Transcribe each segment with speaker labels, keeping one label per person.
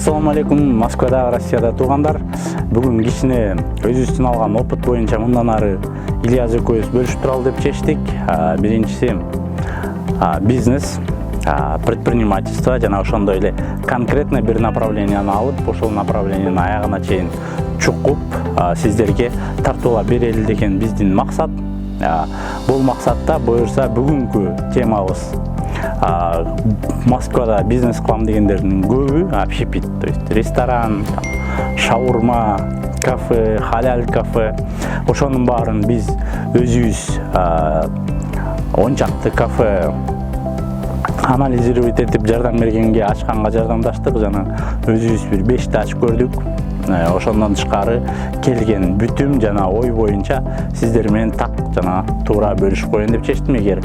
Speaker 1: Assalamu алейкум, Москвада, Россияда тугандар. Бүгүн кичине өзүбүздүн алган опыт боюнча мындан ары Ильяс экөөбүз бөлүшүп туралы деп чечтик. Биринчиси бизнес, предпринимательство жана ошондой эле конкретно бир направленияны алып, ошол направлениянын аягына чейин чукуп сиздерге тартуулап берели деген биздин максат. Бул максатта буюрса бүгүнкү темабыз Москвада бизнес кылам дегендердин көбү общепит, то есть ресторан, шаурма, кафе, халал кафе. Ошонун баарын биз өзүбүз 10 чакты кафе анализировать этип жардам бергенге ачканга жардамдаштык жана өзүбүз бир 5 ачып көрдүк. Ошондон тышкары келген бүтүм жана ой боюнча сиздер менен так жана туура бөлүшүп коеюн деп чечтим. Эгер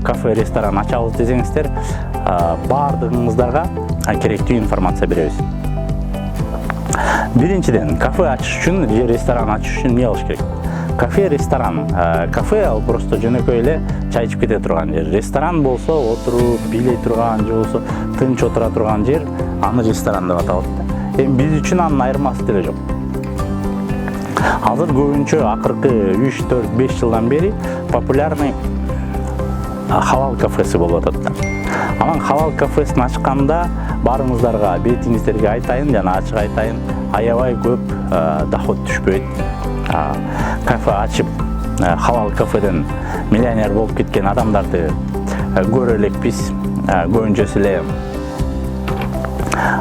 Speaker 1: кафе, ресторан ачабыз десеңиздер, баардыгыңыздарга керектүү информация беребиз. Биринчиден, кафе ачыш үчүн же ресторан ачыш үчүн эмне кылыш керек? Кафе, ресторан. Кафе ал просто жөнөкөй эле чай ичип кете турган жер. Ресторан болсо отуруп бийлей турган же болсо тынч отура турган жер, аны ресторан деп аталат. Эми биз үчүн анын айырмасы деле жок. Азыр көбүнчө акыркы 3-4-5 жылдан бери популярный халал кафеси болуп атат. Анан халал кафесин ачканда баарыңыздарга, бетиңиздерге айтайын жана ачык айтайын, аябай көп доход түшпөйт. Кафе ачып, халал кафеден миллионер болуп кеткен адамдарды көрө элекпиз. Көбүнчөсү эле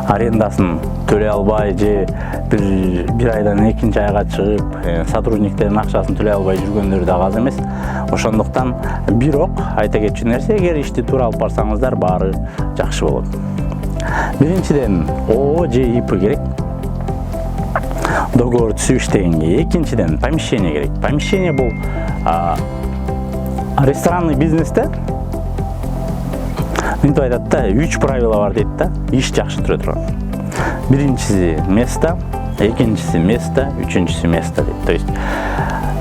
Speaker 1: арендасын төлөй албай же бир айдан экинчи айга чыгып сотрудниктердин акчасын төлөй албай жүргөндөр да аз эмес. Ошондуктан бирок айта кетчү нерсе, эгер ишти туура алып барсаңыздар, баары жакшы болот. Биринчиден ООО же ИП керек. Договор түзүп иштегенге. Экинчиден помещение керек. Помещение бул ресторанный бизнесте мынтип айтат да, 3 правила бар дейт да, иш жакшы жүрө турган. Биринчиси место, экинчиси место, үчүнчүсү место дейт. То есть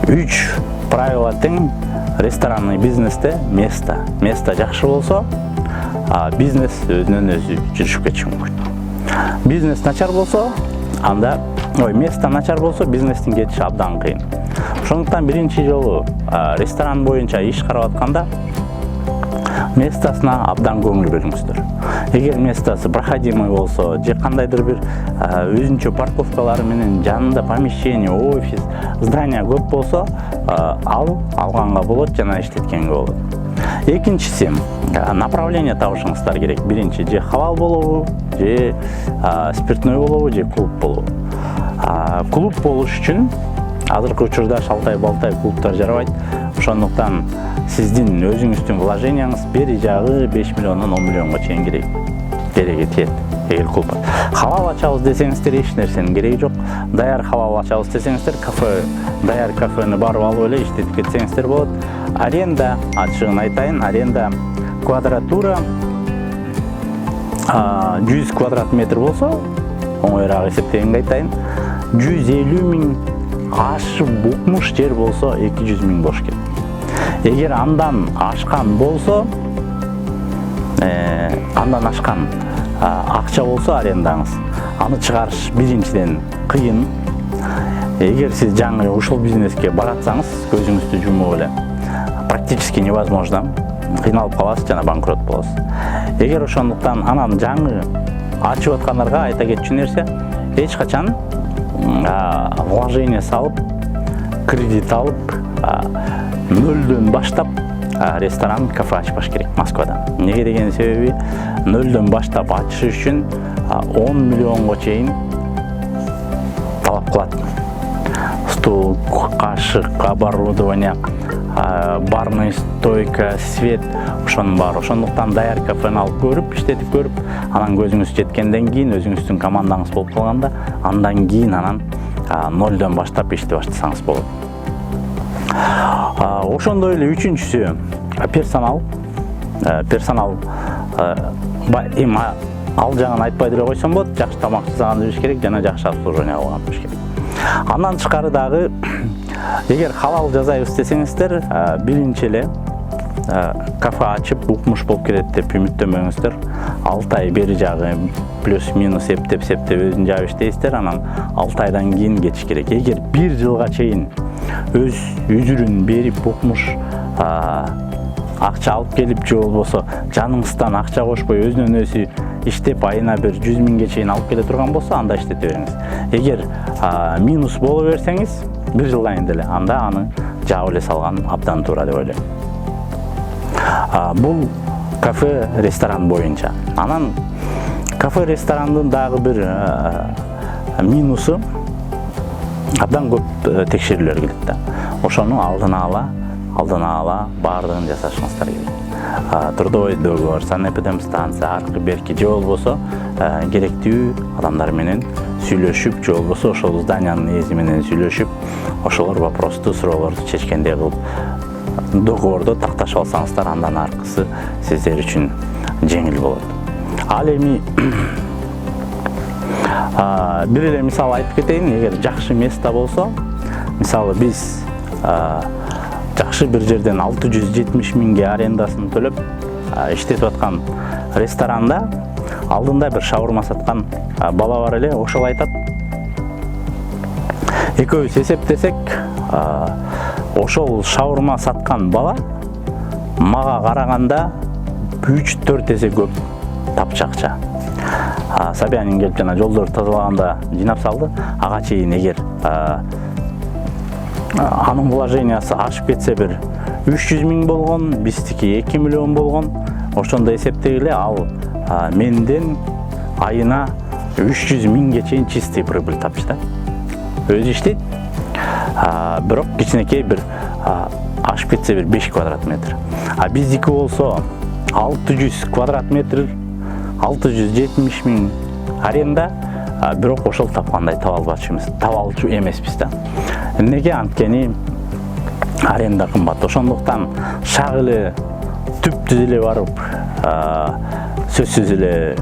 Speaker 1: 3 правила тең ресторанный бизнесте место. Место жакшы болсо, бизнес өзүнөн өзү жүрүшүп кетиши мүмкүн. Бизнес начар болсо, анда место начар болсо, бизнестин кетиши абдан кыйын. Ошондуктан биринчи жолу ресторан боюнча иш карап атканда местосуна абдан көңүл бөлүңүздөр. Эгер местосы проходимый болсо, же кандайдыр бир өзүнчө парковкалары менен жанында помещение, офис, здание көп болсо, алганга болот жана иштеткенге болот. Экинчиси, направление табышыңыздар керек. Биринчи, же халал болобу, же спиртной болобу, же клуб болобу. Клуб болуш үчүн азыркы учурда шалтай-балтай клубтар жарабайт. Ошондуктан сиздин өзүңүздүн вложенияңыз бери жагы 5 миллиондон 10 миллионго чейин кереги тиет. Эгер клуб халал ачабыз десеңиздер, эч нерсенин кереги жок. Даяр халал ачабыз десеңиздер, даяр кафени барып алып эле иштетип кетсеңиздер болот. Аренда, ачыгын айтайын, аренда квадратура 100 квадрат метр болсо, оңоюраак эсептегенге айтайын, 150 миң ашып букмуш жер болсо 200 миң болуш керек. Эгер андан ашкан болсо, андан ашкан акча болсо арендаңыз, аны чыгарыш биринчиден кыйын. Эгер сиз жаңы ушул бизнеске баратсаңыз, көзүңүздү жумуп эле практически невозможно. Кыйналып каласыз жана банкрот болосуз. Эгер ошондуктан анан жаңы ачып аткандарга айта кетчү нерсе, эч качан вложение салып, кредит алып, нөлдөн баштап ресторан, кафе ачпаш керек Москвада. Неге деген себеби, нөлдөн баштап ачыш үчүн 10 миллионго чейин талап кылат. Стол, кашык, оборудование, барная стойка, свет, ошонун баары. Ошондуктан даяр кафени алып көрүп, иштетип көрүп, анан көзүңүз жеткенден кийин, өзүңүздүн командаңыз болуп калганда, андан кийин анан нолдон баштап ишти баштасаңыз болот. Ошондой эле үчүнчүсү персонал. Персонал эми ал жагын айтпай деле койсом болот, жакшы тамак жасаганды билиш керек жана жакшы обслуживание кылганды билиш керек. Андан тышкары дагы эгер халал жасайбыз десеңиздер, биринчи эле кафе ачып укмуш болуп кетет деп үмүттөнбөңүздөр. 6 ай бери жагы плюс-минус септеп өзүн жаап иштейсиздер, анан 6 айдан кийин кетиш керек. Эгер 1 жылга чейин өз үзүрүн берип укмуш акча алып келип же болбосо жаныңыздан акча кошпой өзүнөн өзү иштеп айына бир 100 миңге чейин алып келе турган болсо, анда иштете бериңиз. Эгер минус боло берсеңиз, 1 жылдан кийин деле анда аны жаап эле салган абдан туура деп ойлойм. Бул кафе ресторан боюнча. Анан кафе ресторандын дагы бир минусу абдан көп текшерүүлөр келет да. Ошону алдын ала баардыгын жасашыңыздар керек. Трудовой договор, санэпидемстанция, аркы берки же болбосо керектүү адамдар менен сүйлөшүп, же болбосо ошол зданиянын ээси менен сүйлөшүп, ошолор вопросту, суроолорду чечкендей кылып договорду такташып алсаңыздар, андан аркысы сиздер үчүн жеңил болот. Ал эми бир эле мисал айтып кетейин. Эгер жакшы место болсо, мисалы биз жакшы бир жерден 670 миңге арендасын төлөп иштетип аткан ресторанда алдында бир шаурма саткан бала бар эле, ошол айтат: экөөбүз эсептесек, ошол шаурма саткан бала мага караганда 3-4 эсе көп тапчы акча. Собянин келип жана жолдорду тазалаганда жыйнап салды. Ага чейин эгер анын вложениясы ашып кетсе бир 300 миң болгон, биздики 2 миллион болгон, ошондо эсептегиле, ал менден айына 300 миңге чейин чистый прибыль тапчы да. Өзү иштейт, бирок кичинекей бир ашып кетсе бир 5 квадрат метр. Биздики болсо 600 квадрат метр, 670 миң аренда, бирок ошол тапкандай табалчу эмеспиз да. Эмнеге? Анткени аренда кымбат. Ошондуктан шак эле түптүз эле барып, сөзсүз эле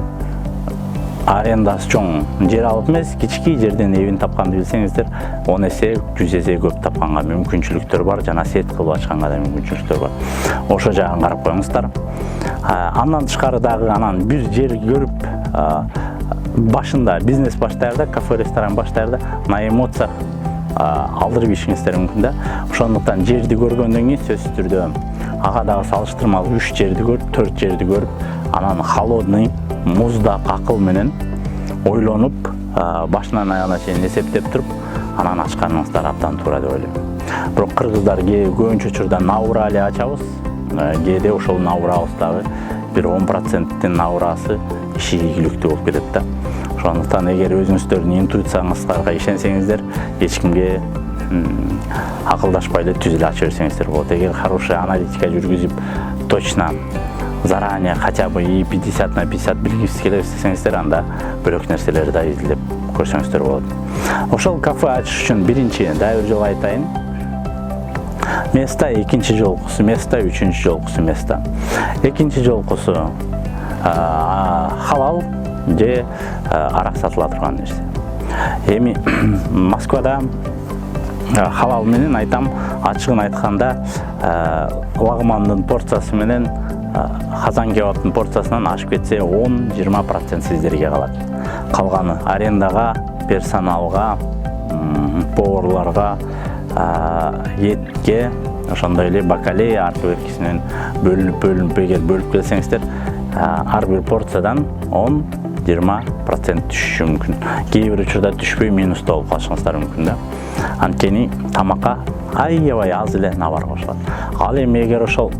Speaker 1: арендасы чоң жер алып эмес, кички жерден эбин тапканды билсеңиздер, 10 эсе, 100 эсе көп тапканга мүмкүнчүлүктөр бар, жана сет кылып ачканга да мүмкүнчүлүктөр бар. Ошо жагын карап коюңуздар. Андан тышкары дагы анан бир жер көрүп, башында бизнес баштаарда, кафе ресторан баштаарда на эмоциях алдырып ишиңиздер мүмкүн да. Ошондуктан жерди көргөндөн кийин сөзсүз түрдө ага дагы салыштырмалуу 3 жерди көрүп, 4 жерди көрүп, анан холодный, муздак акыл менен ойлонуп, башынан аягына чейин эсептеп туруп, анан ачканыңыздар абдан туура деп ойлойм. Бирок кыргыздар көбүнчө учурда наура эле ачабыз. Кээде ошол наурабыздагы бир 10%-тин наурасы иши ийгиликтүү болуп кетет да. Ошондуктан эгер өзүңүздөрдүн интуицияңыздарга ишенсеңиздер, эч кимге акылдашпай эле түз эле ача берсеңиздер болот. Эгер хороший аналитика жүргүзүп, точно заранее хотя бы 50 на 50 билгибиз келебиз десеңиздер, анда бөлөк нерселерди да изилдеп көрсөңүздөр болот. Ошол кафе ачыш үчүн биринчи, дагы бир жолу айтайын, место, экинчи жолкусу место, үчүнчү жолкусу место. Экинчи жолкусу халал же арак сатыла турган нерсе. Эми Москвада халал менен айтам, ачыгын айтканда, лагмандын порциясы менен казан кебаптын порциясынан ашып кетсе 10-20% сиздерге калат. Калганы арендага, персоналга, поварларга, этке, ошондой эле бакалей аркы беркисинен бөлүнүп эгер бөлүп келсеңиздер, ар бир порциядан 10-20% түшүшү мүмкүн. Кээ бир учурда түшпөй минуста болуп калышыңыздар мүмкүн да. Анткени тамакка аябай аз эле навар кошулат. Ал эми эгер ошол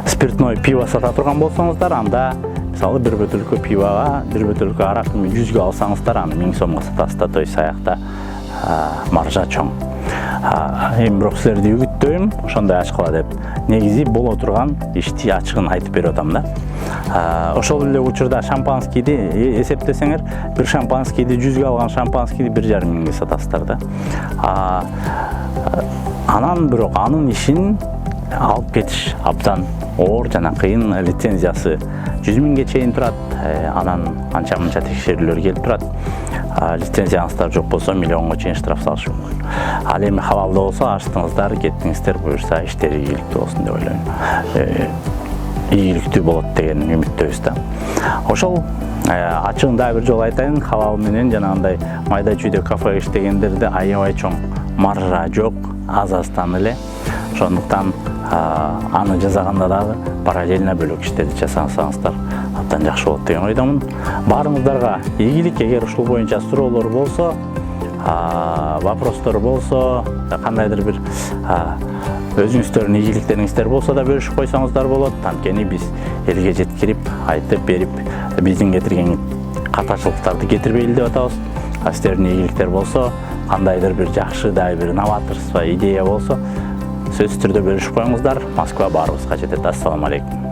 Speaker 1: спиртной пиво сата турган болсоңуздар, анда мисалы бир бөтөлкө пивога, бир бөтөлкө аракты 100 алсаңыздар, аны 1000 сомго сатасыздар, то есть аякта маржа чоң. Эми бирок силерди үгүттөйм, ошондой ачкыла деп. Негизи боло турган ишти ачыгын айтып берип атам да. Ошол эле учурда шампанскийди эсептесеңер, бир шампанскийди 100 алган шампанскийди 1,5 миңге сатасыздар да. Анан бирок анын ишин алып кетиш абдан оор жана кыйын. Лицензиясы 100 миңге чейин турат, анан анча-мынча текшерүүлөр келип турат. Лицензияңыздар жок болсо миллионго чейин штраф салышы мүмкүн. Ал эми халалда болсо ачтыңыздар, кеттиңиздер, буюрса иштери ийгиликтүү болсун деп ойлойм. Ийгиликтүү болот деген үмүттөбүз да. Ошол Ачыгында бир жолу айтайын, халал менен жанагындай майда чүйдө кафе иштегендерде аябай чоң маржа жок, аз-аздан эле. Ошондуктан аны жасаганда дагы параллельно бөлөк иштерди жасасаңыздар абдан жакшы болот деген ойдомун. Баарыңыздарга ийгилик. Эгер ушул боюнча суроолор болсо, вопростор болсо, кандайдыр бир өзүңүздөрдүн ийгиликтериңиздер болсо да бөлүшүп койсоңуздар болот. Анткени биз элге жеткирип, айтып берип, биздин кетирген катачылыктарды кетирбейли деп атабыз. Сиздердин ийгиликтер болсо, кандайдыр бир жакшы бир новаторство идея болсо, сөзсүз түрдө бөлүшүп коюңуздар. Москва баарыбызга жетет. Ассаламу алейкум.